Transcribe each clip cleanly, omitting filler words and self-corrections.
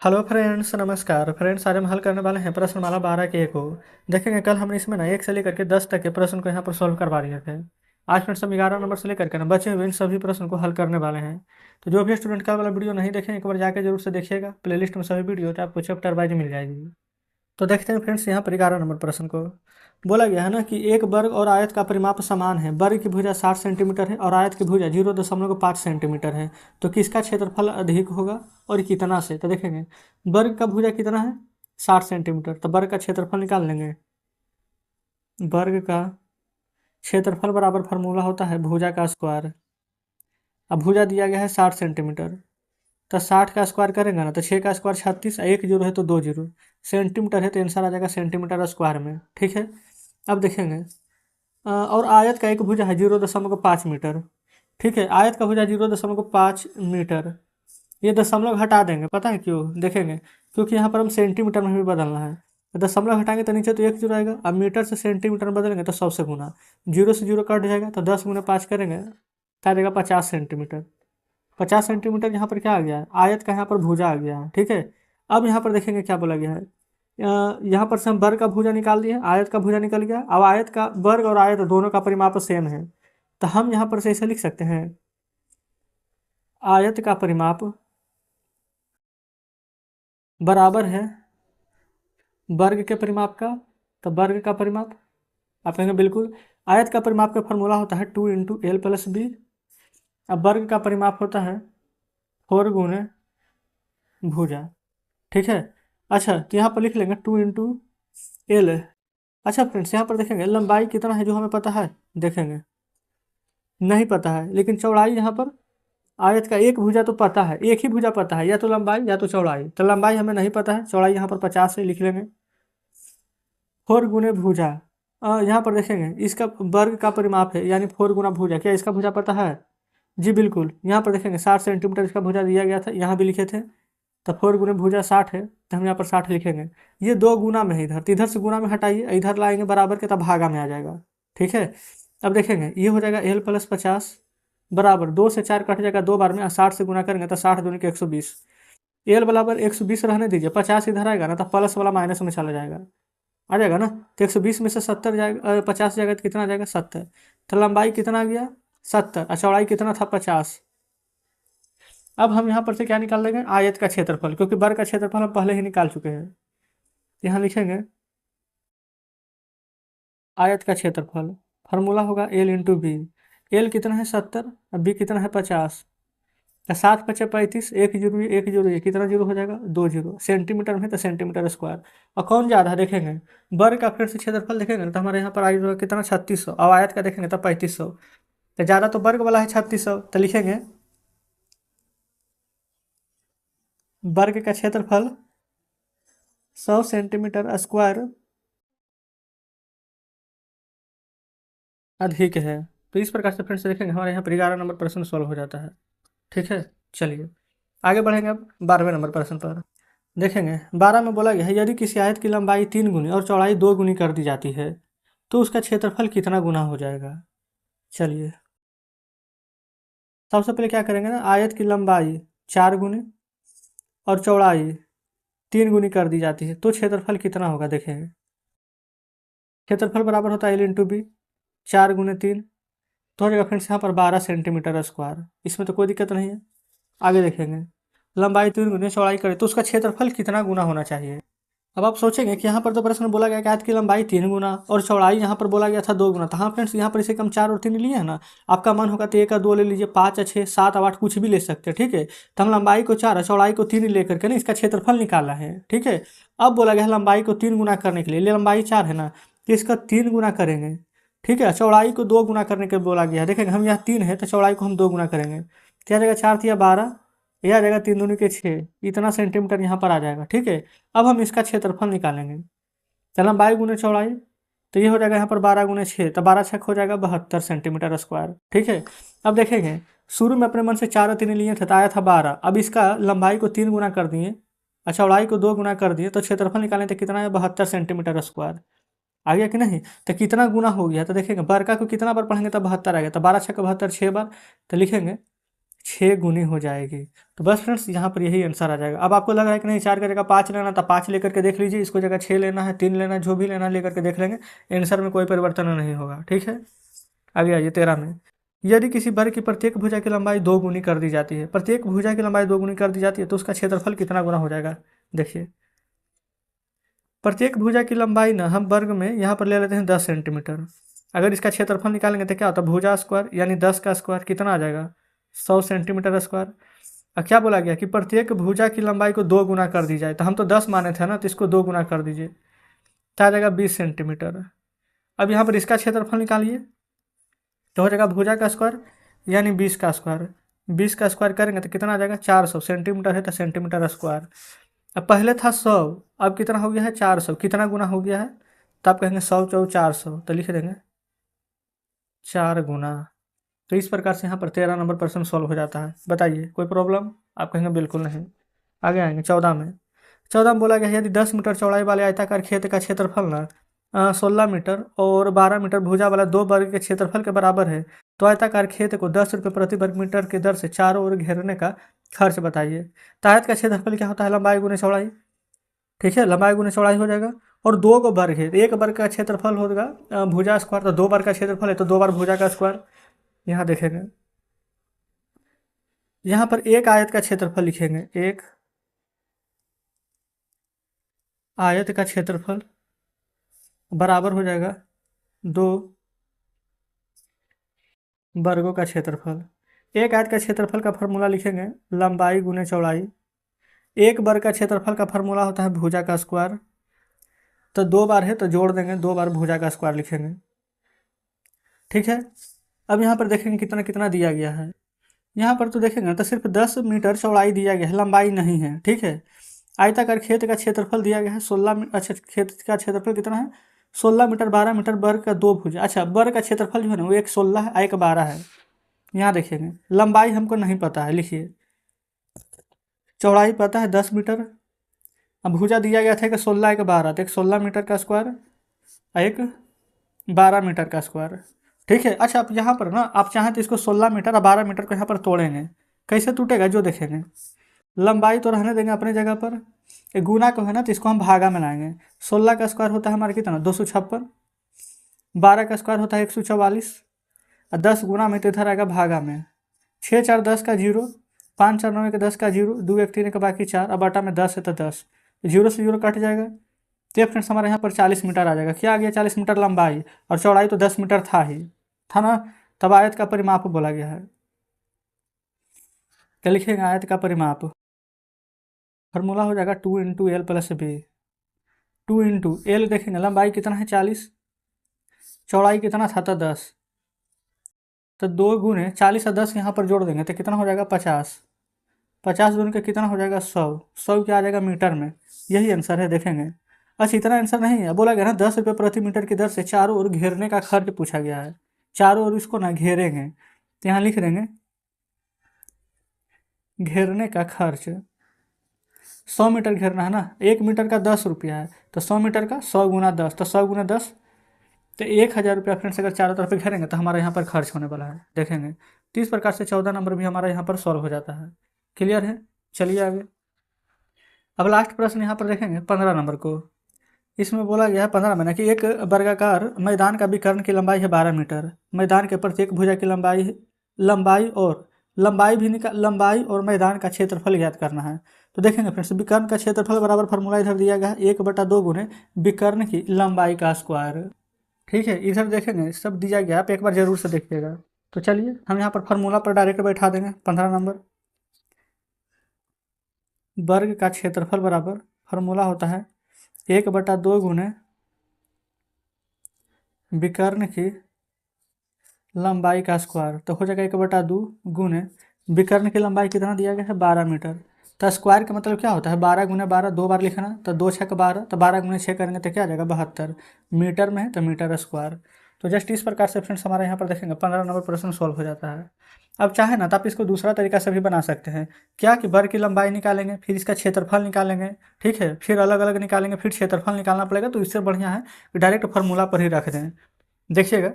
Hello friends, नमस्कार friends. आज हम हल करने वाले हैं प्रश्नमाला 12 के को। देखेंगे कल हमने इसमें ना 1 से लेकर के 10 तक के प्रश्न को यहाँ पर सॉल्व करवा दिए थे। आज फ्रेंड्स हम 11 नंबर से लेकर के ना बचे हुए इन सभी प्रश्न को हल करने वाले हैं। तो जो भी स्टूडेंट कल वाला वीडियो नहीं देखें एक बार जाकर जरूर से देखिएगा। प्लेलिस्ट में सभी वीडियो तो आपको चैप्टर वाइज मिल जाएगी। तो देखते हैं फ्रेंड्स यहाँ पर 11 नंबर प्रश्न को। बोला गया है ना कि एक वर्ग और आयत का परिमाप समान है। वर्ग की भुजा 60 सेंटीमीटर है और आयत की भुजा 0.5 सेंटीमीटर है। तो किसका क्षेत्रफल अधिक होगा और कितना से? तो देखेंगे वर्ग का भुजा कितना है 60 सेंटीमीटर, तो वर्ग का क्षेत्रफल निकाल लेंगे। वर्ग का क्षेत्रफल बराबर फार्मूला होता है भुजा का स्क्वायर। अब भुजा दिया गया है 60 सेंटीमीटर, तो 60 का स्क्वायर करेंगे ना तो 6 का स्क्वायर 36, एक जीरो है तो 2 जीरो, सेंटीमीटर है तो आंसर आ जाएगा सेंटीमीटर स्क्वायर में। ठीक है, अब देखेंगे और आयत का एक भुजा है 0.5 मीटर। ठीक है, आयत का भुजा 0.5 मीटर। ये दशमलव हटा देंगे, पता है क्यों? देखेंगे क्योंकि यहाँ पर हम सेंटीमीटर में भी बदलना है। तो दशमलव हटाएंगे तो नीचे तो 1 जीरो आएगा। अब मीटर से सेंटीमीटर में बदलेंगे तो 100 से गुना, जीरो से जीरो कट जाएगा तो 10 गुना 5 करेंगे तो आ जाएगा 50 सेंटीमीटर। 50 सेंटीमीटर यहाँ पर क्या आ गया है? आयत का यहाँ पर भुजा आ गया है। ठीक है, अब यहाँ पर देखेंगे क्या बोला गया है। यहाँ पर से हम वर्ग का भुजा निकाल दिए, आयत का भुजा निकल गया। अब आयत का वर्ग और आयत दोनों का परिमाप सेम है, तो हम यहाँ पर से ऐसे लिख सकते हैं आयत का परिमाप बराबर है वर्ग के परिमाप का। तो वर्ग का परिमाप आप कहेंगे बिल्कुल, आयत का परिमाप का फॉर्मूला होता है 2 × L + B। अब वर्ग का परिमाप होता है 4 गुने भुजा। ठीक है, अच्छा तो यहाँ पर लिख लेंगे 2 × L। अच्छा फ्रेंड्स यहाँ पर देखेंगे लंबाई कितना है जो हमें पता है, देखेंगे नहीं पता है, लेकिन चौड़ाई यहाँ पर आयत का एक भुजा तो पता है, एक ही भुजा पता है, या तो लंबाई या तो चौड़ाई। तो लंबाई हमें नहीं पता है, चौड़ाई यहाँ पर 50 से लिख लेंगे। 4 गुने भुजा, यहाँ पर देखेंगे इसका वर्ग का परिमाप है यानी 4 गुना भुजा। क्या इसका भुजा पता है? जी बिल्कुल, यहाँ पर देखेंगे 60 सेंटीमीटर इसका भुजा दिया गया था, यहाँ भी लिखे थे। तो 4 गुने भुजा 60 है, तो हम यहाँ पर 60 लिखेंगे। ये दो गुना में है इधर, तो इधर से गुना में हटाइए, इधर लाएंगे बराबर के, तब भागा में आ जाएगा। ठीक है, अब देखेंगे ये हो जाएगा L + 50 बराबर 2 से 4 कट जाएगा 2 बार में, और 60 से गुना करेंगे तो 60 दूनी के 120। एल बराबर 120 रहने दीजिए, 50 इधर आएगा ना तो प्लस वाला माइनस में चला जाएगा, आ जाएगा ना। तो 120 में से 70 जाएगा, 50 जाएगा तो कितना आ जाएगा 70। तो लंबाई कितना आ गया 70 और चौड़ाई कितना था 50। अब हम यहाँ पर से क्या निकाल लेंगे? आयत का क्षेत्रफल, क्योंकि वर्ग का क्षेत्रफल हम पहले ही निकाल चुके हैं। यहाँ लिखेंगे आयत का क्षेत्रफल, फार्मूला होगा L × B। एल कितना है 70 और बी कितना है 50। 7 × 5 = 35, एक जीरो एक जीरो, ये कितना जीरो हो जाएगा 2 जीरो। सेंटीमीटर में तो सेंटीमीटर स्क्वायर। और कौन ज़्यादा है देखेंगे, वर्ग का फिर से क्षेत्रफल देखेंगे तो हमारे यहाँ पर आई कितना 3600, और आयत का देखेंगे तो 3500। तो ज़्यादा तो वर्ग वाला है 3600, तो लिखेंगे वर्ग का क्षेत्रफल 100 सेंटीमीटर स्क्वायर अधिक है। तो इस प्रकार से फ्रेंड्स देखेंगे हमारे यहाँ पर 11 नंबर प्रश्न सॉल्व हो जाता है। ठीक है, चलिए आगे बढ़ेंगे अब 12वें नंबर प्रश्न पर। देखेंगे 12 में बोला गया है यदि किसी आयत की लंबाई 3 गुनी और चौड़ाई 2 गुनी कर दी जाती है तो उसका क्षेत्रफल कितना गुना हो जाएगा। चलिए सबसे पहले क्या करेंगे ना, आयत की लंबाई 4 गुनी और चौड़ाई 3 गुनी कर दी जाती है तो क्षेत्रफल कितना होगा। देखेंगे क्षेत्रफल बराबर होता है L × B, 4 गुने 3 तो हो जाएगा फ्रेंड्स यहाँ पर 12 सेंटीमीटर स्क्वायर। इसमें तो कोई दिक्कत नहीं है। आगे देखेंगे लंबाई 3 गुनी चौड़ाई करे तो उसका क्षेत्रफल कितना गुना होना चाहिए। अब आप सोचेंगे कि यहाँ पर तो प्रश्न बोला गया कि आयत की लंबाई 3 गुना और चौड़ाई यहाँ पर बोला गया था 2 गुना। तो हाँ फ्रेंड्स यहाँ पर इसे कम 4 और 3 लिए है ना, आपका मन होगा तो 1 और 2 ले लीजिए, 5 और 6 7 और 8 कुछ भी ले सकते हैं। ठीक है, तो हम लंबाई को 4 और चौड़ाई को 3 लेकर के ना इसका क्षेत्रफल निकाला है। ठीक है, अब बोला गया है लंबाई को 3 गुना करने के लिए, लंबाई 4 है ना तो इसका 3 गुना करेंगे। ठीक है, चौड़ाई को 2 गुना करने के बोला गया है। देखेंगे हम यहाँ 3 है तो चौड़ाई को हम 2 गुना करेंगे, क्या जाएगा 4 × 12, यह आ जाएगा 3 दूनी के 6, इतना सेंटीमीटर यहाँ पर आ जाएगा। ठीक है, अब हम इसका क्षेत्रफल निकालेंगे। तो लंबाई गुने चौड़ाई, तो ये हो जाएगा यहाँ पर 12 गुने 6, तो 12 छक हो जाएगा 72 सेंटीमीटर स्क्वायर। ठीक है, अब देखेंगे शुरू में अपने मन से 4 और 3 लिए थे तो आया था 12, अब इसका लंबाई को 3 गुना कर दिए और चौड़ाई को 2 गुना कर दिए तो क्षेत्रफल निकालें तो कितना है 72 सेंटीमीटर स्क्वायर। आ गया कि नहीं? तो कितना गुना हो गया, तो देखेंगे वर्ग को कितना बार पढ़ेंगे तो 72 आ गया, तो 12 छक 72 6 बार। तो लिखेंगे 6 गुनी हो जाएगी। तो बस फ्रेंड्स यहाँ पर यही आंसर आ जाएगा। अब आपको लग रहा है कि नहीं 4 की जगह 5 लेना, तो 5 लेकर के देख लीजिए, इसको जगह 6 लेना है, 3 लेना है, जो भी लेना है लेकर के देख लेंगे, आंसर में कोई परिवर्तन नहीं होगा। ठीक है, आगे आइए 13 में। यदि किसी वर्ग की प्रत्येक भुजा की लंबाई 2 गुनी कर दी जाती है, प्रत्येक भुजा की लंबाई 2 गुनी कर दी जाती है, तो उसका क्षेत्रफल कितना गुना हो जाएगा। देखिए, प्रत्येक भुजा की लंबाई ना हम वर्ग में यहाँ पर ले लेते हैं 10 सेंटीमीटर। अगर इसका क्षेत्रफल निकालेंगे तो क्या होता है, भुजा स्क्वायर यानी 10 का स्क्वायर कितना आ जाएगा, 100 सेंटीमीटर स्क्वायर। अब क्या बोला गया कि प्रत्येक भुजा की लंबाई को 2 गुना कर दी जाए, तो हम तो 10 माने थे ना, तो इसको 2 गुना कर दीजिए, क्या आ जाएगा 20 सेंटीमीटर। अब यहाँ पर इसका क्षेत्रफल निकालिए, तो हो जाएगा भुजा का स्क्वायर यानी 20 का स्क्वायर, 20 का स्क्वायर करेंगे तो कितना आ जाएगा 400 सेंटीमीटर है तो सेंटीमीटर स्क्वायर। अब पहले था 100, अब कितना हो गया है 400, कितना गुना हो गया है, तो आप कहेंगे 100 चौ 400, तो लिख देंगे 4 गुना। तो इस प्रकार से यहाँ पर 13 नंबर प्रश्न सॉल्व हो जाता है। बताइए कोई प्रॉब्लम, आप कहेंगे बिल्कुल नहीं। आगे आएंगे 14 में। 14 में बोला गया है यदि 10 मीटर चौड़ाई वाले आयताकार खेत का क्षेत्रफल ना 16 मीटर और 12 मीटर भुजा वाला 2 वर्ग के क्षेत्रफल के बराबर है, तो आयताकार खेत को 10 रुपये प्रति वर्ग मीटर की दर से चारों ओर घेरने का खर्च बताइए। तो आयत का क्षेत्रफल क्या होता है, लंबाई गुने चौड़ाई। ठीक है, लंबाई गुने चौड़ाई हो जाएगा, और 2 को वर्ग है, एक वर्ग का क्षेत्रफल होगा भुजा स्क्वायर, तो 2 वर्ग का क्षेत्रफल है तो 2 बार भुजा का स्क्वायर। यहाँ देखेंगे, यहाँ पर एक आयत का क्षेत्रफल लिखेंगे, एक आयत का क्षेत्रफल बराबर हो जाएगा 2 वर्गों का क्षेत्रफल। एक आयत का क्षेत्रफल का फॉर्मूला लिखेंगे लंबाई गुने चौड़ाई, एक वर्ग का क्षेत्रफल का फॉर्मूला होता है भुजा का स्क्वायर, तो 2 बार है तो जोड़ देंगे, 2 बार भुजा का स्क्वायर लिखेंगे। ठीक है, अब यहाँ पर देखेंगे कितना कितना दिया गया है। यहाँ पर तो देखेंगे तो सिर्फ 10 मीटर चौड़ाई दिया गया है, लंबाई नहीं है। ठीक है, आयताकार खेत का क्षेत्रफल दिया गया है 16 अच्छा खेत का क्षेत्रफल कितना है 16 मीटर, 12 मीटर वर्ग का 2 भुजा। अच्छा, वर्ग का क्षेत्रफल जो है ना वो एक 16 है, एक 12 है। यहाँ देखेंगे लंबाई हमको नहीं पता है, लिखिए चौड़ाई पता है 10 मीटर। अब भुजा दिया गया था कि 16 एक 12, तो एक 16 मीटर का स्क्वायर, एक 12 मीटर का स्क्वायर। ठीक है, अच्छा आप यहाँ पर ना आप चाहें तो इसको 16 मीटर और 12 मीटर को यहाँ पर तोड़ेंगे, कैसे टूटेगा जो देखेंगे। लंबाई तो रहने देंगे अपने जगह पर, एक गुना को है ना तो इसको हम भागा में लाएंगे। 16 का स्क्वायर होता है हमारा कितना 256, 12 का स्क्वायर होता है 144, और 10 गुना में तो इधर आएगा भागा में। 6 4 10 का 0, 5 4 9 के 10 का 0, 2 1 3 के बाकी 4, अब बटा में 10 है तो 10, 0 से 0 कट जाएगा। तो फ्रेंड्स हमारे यहाँ पर 40 मीटर आ जाएगा। क्या आ गया 40 मीटर लंबाई, और चौड़ाई तो 10 मीटर था ही, था ना। तब आयत का परिमाप बोला गया है। क्या लिखेंगे आयत का परिमाप, फॉर्मूला हो जाएगा 2 into L plus B. 2 into L देखेंगे लंबाई कितना है 40, चौड़ाई कितना था तो 10, तो 2 गुने 40 और 10 यहाँ पर जोड़ देंगे तो कितना हो जाएगा 50, 50 गुने के कितना हो जाएगा 100, 100 क्या आ जाएगा मीटर में। यही आंसर है, देखेंगे। अच्छा इतना आंसर नहीं है, बोला गया ना 10 रुपये प्रति मीटर की दर से चारों ओर घेरने का खर्च पूछा गया है, चारों ओर इसको ना घेरेंगे, तो यहाँ लिख देंगे घेरने का खर्च। 100 मीटर घेरना है ना, 1 मीटर का 10 रुपया है, तो 100 मीटर का 100 गुना 10, तो 100 गुना 10 तो 1000 रुपया फ्रेंड्स अगर चारों तरफ घेरेंगे तो हमारा यहाँ पर खर्च होने वाला है, देखेंगे। तो इस प्रकार से 14 नंबर भी हमारा यहाँ पर सॉल्व हो जाता है। क्लियर है, चलिए आगे। अब लास्ट प्रश्न यहाँ पर देखेंगे 15 नंबर को। इसमें बोला गया है 15 में ना कि एक वर्गाकार मैदान का विकर्ण की लंबाई है 12 मीटर, मैदान के प्रत्येक भुजा की लंबाई और मैदान का क्षेत्रफल ज्ञात करना है। तो देखेंगे फ्रेंड्स विकर्ण का क्षेत्रफल बराबर फॉर्मूला इधर दिया गया है 1/2 गुने विकर्ण की लंबाई का स्क्वायर। ठीक है, इधर देखेंगे सब दिया गया, आप एक बार जरूर से देखिएगा। तो चलिए हम यहाँ पर फार्मूला पर डायरेक्ट बैठा देंगे 15 नंबर। वर्ग का क्षेत्रफल बराबर फार्मूला होता है 1/2 गुने विकर्ण की लंबाई का स्क्वायर, तो हो जाएगा 1/2 गुने विकर्ण की लंबाई कितना दिया गया है 12 मीटर। तो स्क्वायर का मतलब क्या होता है 12 गुने 12, 2 बार लिखना, तो 2 6 12, तो 12 गुने 6 करेंगे तो क्या आ जाएगा 72, मीटर में है तो मीटर स्क्वायर। तो जस्ट इस प्रकार से फ्रेंड्स हमारे यहाँ पर देखेंगे 15 नंबर प्रश्न सॉल्व हो जाता है। अब चाहे ना तो आप इसको दूसरा तरीका से भी बना सकते हैं, क्या कि वर्ग की लंबाई निकालेंगे, फिर इसका क्षेत्रफल निकालेंगे, ठीक है, फिर अलग अलग निकालेंगे, फिर क्षेत्रफल निकालना पड़ेगा। तो इससे बढ़िया है कि डायरेक्ट फार्मूला पर ही रख दें। देखिएगा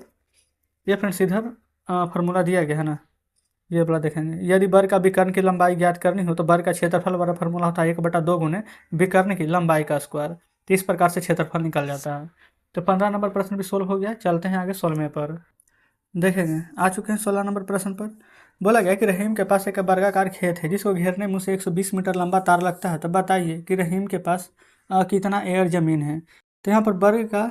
ये फ्रेंड्स इधर फार्मूला दिया गया है ना, ये वाला देखेंगे, यदि वर्ग का विकर्ण की लंबाई ज्ञात करनी हो तो वर्ग का क्षेत्रफल वाला फॉर्मूला होता है 1/2 गुने विकर्ण की लंबाई का स्क्वायर। तो इस प्रकार से क्षेत्रफल निकल जाता है। तो 15 नंबर प्रश्न भी सोल्व हो गया। चलते हैं आगे 16वें पर। देखेंगे आ चुके हैं 16 नंबर प्रश्न पर। बोला गया कि रहीम के पास एक वर्गाकार खेत है जिसको घेरने में उसे 120 मीटर लंबा तार लगता है। तो बताइए कि रहीम के पास कितना एकड़ जमीन है। तो यहाँ पर वर्ग का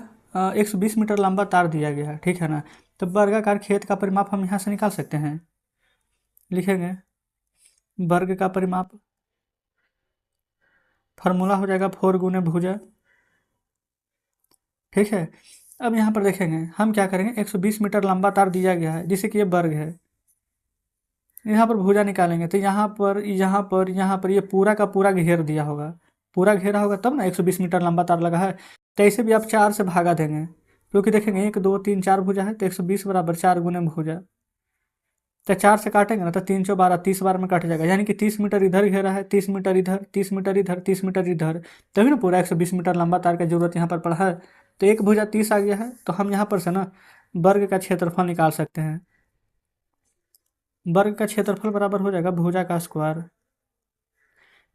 120 मीटर लंबा तार दिया गया है, ठीक है ना। तो वर्गाकार खेत का परिमाप हम यहाँ से निकाल सकते हैं। लिखेंगे वर्ग का परिमाप, फार्मूला हो जाएगा 4 गुने भुजा, ठीक है। अब यहाँ पर देखेंगे हम क्या करेंगे, 120 मीटर लंबा तार दिया गया है जिसे कि ये वर्ग है। यहाँ पर भुजा निकालेंगे तो यहाँ पर ये पूरा का पूरा घेर दिया होगा, पूरा घेरा होगा तब ना 120 मीटर लंबा तार लगा है। तो ऐसे भी आप 4 से भागा देंगे, क्योंकि देखेंगे 1 2 3 4 भुजा है, तो 120 बराबर 4 गुने भुजा। तो 4 से काटेंगे ना तो 3 चौ 12, 30 बार में कट जाएगा, यानी कि 30 मीटर इधर घेरा है, 30 मीटर इधर, 30 मीटर इधर, 30 मीटर इधर, तभी ना पूरा 120 मीटर लंबा तार की जरूरत यहाँ पर पड़ा है। तो एक भुजा 30 आ गया है, तो हम यहाँ पर से ना वर्ग का क्षेत्रफल निकाल सकते हैं। वर्ग का क्षेत्रफल बराबर हो जाएगा भुजा का स्क्वायर।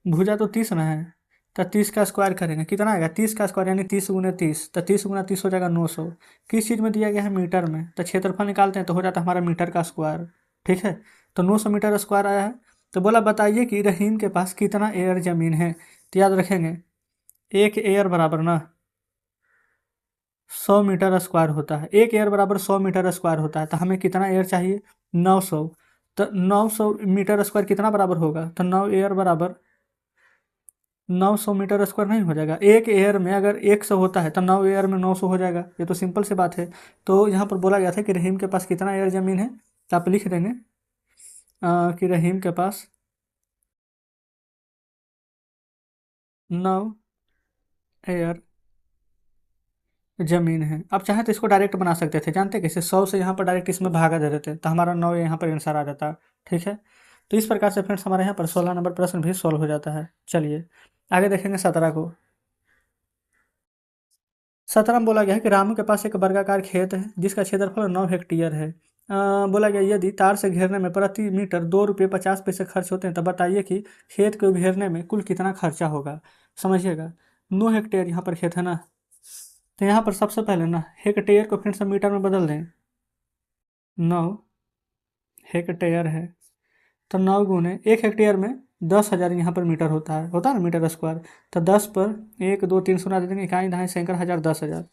भुजा तो 30 ना है, तो 30 का स्क्वायर करेंगे कितना आएगा, 30 का स्क्वायर यानी 30 गुने 30, तो 30 गुना 30 हो जाएगा 900। किस चीज़ में दिया गया है, मीटर में। तो क्षेत्रफल निकालते हैं तो हो जाता है हमारा मीटर का स्क्वायर, ठीक है। तो 900 मीटर स्क्वायर आया है। तो बोला बताइए कि रहीम के पास कितना एयर ज़मीन है। तो याद रखेंगे एक एयर बराबर ना 100 मीटर स्क्वायर होता है, एक एयर बराबर 100 मीटर स्क्वायर होता है। तो हमें कितना एयर चाहिए, 900। तो 900 मीटर स्क्वायर कितना बराबर होगा, तो 9 एयर बराबर 900 मीटर स्क्वायर नहीं हो जाएगा। एक एयर में अगर 100 होता है तो 9 एयर में 900 हो जाएगा, ये तो सिंपल सी बात है। तो यहाँ पर बोला गया था कि रहीम के पास कितना एयर ज़मीन है, तो आप लिख देंगे कि रहीम के पास 9 एयर ज़मीन है। आप चाहें तो इसको डायरेक्ट बना सकते थे, जानते कैसे, 100 से यहाँ पर डायरेक्ट इसमें भागा दे देते तो हमारा 9 यहाँ पर आंसर आ जाता, ठीक है। तो इस प्रकार से फ्रेंड्स हमारे यहाँ पर 16 नंबर प्रश्न भी सॉल्व हो जाता है। चलिए आगे देखेंगे 17 को। 17 में बोला गया है कि रामू के पास एक वर्गाकार खेत है जिसका क्षेत्रफल 9 हेक्टेयर है। बोला गया यदि तार से घेरने में प्रति मीटर 2 रुपये 50 पैसे खर्च होते हैं तो बताइए कि खेत को घेरने में कुल कितना खर्चा होगा। समझिएगा 9 हेक्टेयर यहाँ पर खेत है ना, तो यहाँ पर सबसे पहले ना हेक्टेयर को फिर से मीटर में बदल दें। 9 हेक्टेयर है तो 9 गुने 1 हेक्टेयर में 10,000 यहाँ पर मीटर होता है ना मीटर स्क्वायर। तो 10 पर 1 2 3 शून्य दे देंगे, इकाई दहाई सैकड़ा हज़ार 10,000,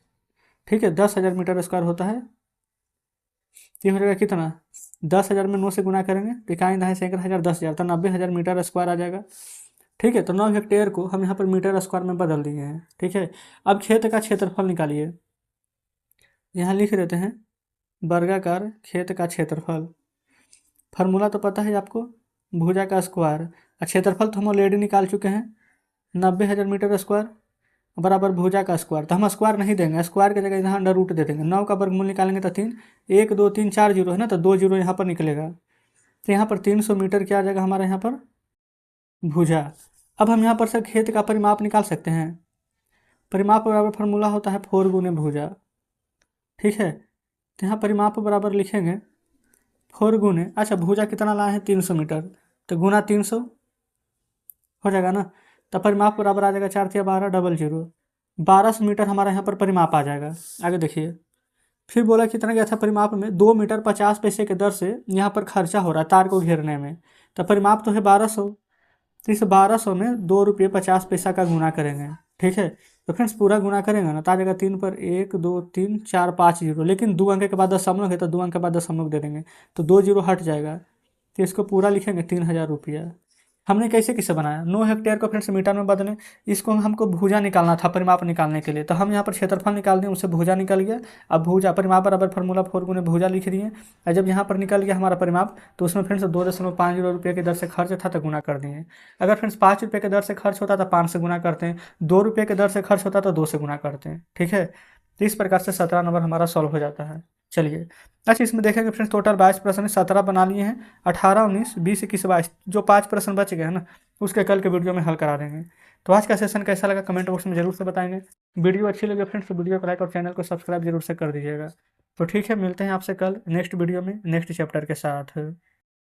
ठीक है। 10,000 मीटर स्क्वायर होता है। ये हो जाएगा कितना, 10,000 में 9 से गुना करेंगे तो इकाई दहाई सैकड़ा हज़ार 10,000, तो 90,000 मीटर स्क्वायर आ जाएगा, ठीक है। तो 9 हेक्टेयर को हम यहाँ पर मीटर स्क्वायर में बदल दिए हैं, ठीक है। अब खेत का क्षेत्रफल निकालिए, यहाँ लिख देते हैं वर्गाकार खेत का क्षेत्रफल। फार्मूला तो पता है आपको, भुजा का स्क्वायर, और क्षेत्रफल तो हम ऑलरेडी निकाल चुके हैं 90,000 मीटर स्क्वायर बराबर भुजा का स्क्वायर। तो हम स्क्वायर नहीं देंगे, स्क्वायर की जगह यहाँ अंडर रूट दे देंगे। 9 का वर्गमूल निकालेंगे तो 3, 1 2 3 4 जीरो है ना, तो 2 जीरो यहाँ पर निकलेगा। तो यहाँ पर 300 मीटर क्या आ जाएगा हमारे यहाँ पर भुजा। अब हम यहाँ पर से खेत का परिमाप निकाल सकते हैं। परिमाप बराबर फार्मूला होता है 4 गुने भुजा, ठीक है। तो यहाँ परिमाप बराबर लिखेंगे 4 गुने, अच्छा भुजा कितना लाए हैं 300 मीटर, तो गुना 300 हो जाएगा ना। तो परिमाप बराबर आ जाएगा 4 3 12 डबल जीरो, 1200 मीटर हमारा यहाँ पर परिमाप आ जाएगा। आगे देखिए फिर बोला कितना गया था परिमाप में, 2 मीटर 50 पैसे के दर से यहाँ पर खर्चा हो रहा है तार को घेरने में। तो परिमाप तो है 1200, तो इस 1200 में 2 रुपये 50 पैसा का गुना करेंगे, ठीक है। तो फ्रेंड्स पूरा गुना करेंगे ना तो आ जाएगा 3 पर 1 2 3 4 5 जीरो, लेकिन 2 अंक के बाद दशमलव है तो 2 अंक के बाद दशमलव दे देंगे, तो 2 जीरो हट जाएगा। तो इसको पूरा लिखेंगे 3,000 रुपया। हमने कैसे कैसे बनाया, 9 हेक्टेयर को फ्रेंड्स मीटर में बदलें, इसको हमको भुजा निकालना था परिमाप निकालने के लिए, तो हम यहाँ पर क्षेत्रफल निकाल दें, उससे भुजा निकल गया। अब भुजा परिमाप बराबर फार्मूला 4 गुने भुजा लिख दिए, और जब यहाँ पर निकल गया हमारा परिमाप तो उसमें फ्रेंड्स 2.50 रुपये की दर से खर्च था तो गुना कर दिए। अगर फ्रेंड्स 5 रुपये की दर से खर्च होता तो 5 से गुना करते हैं, 2 रुपये की दर से खर्च होता तो 2 से गुना करते हैं, ठीक है। तो इस प्रकार से 17 नंबर हमारा सॉल्व हो जाता है। चलिए अच्छा इसमें देखेंगे फ्रेंड्स टोटल 22 प्रश्न है, 17 बना लिए हैं, 18 19 20 21 22 जो 5 प्रश्न बच गए हैं ना उसके कल के वीडियो में हल करा देंगे। तो आज का सेशन कैसा लगा कमेंट बॉक्स में जरूर से बताएंगे। वीडियो अच्छी लगे फ्रेंड्स तो वीडियो को लाइक और चैनल को सब्सक्राइब जरूर से कर दीजिएगा। तो ठीक है मिलते हैं आपसे कल नेक्स्ट वीडियो में नेक्स्ट चैप्टर के साथ।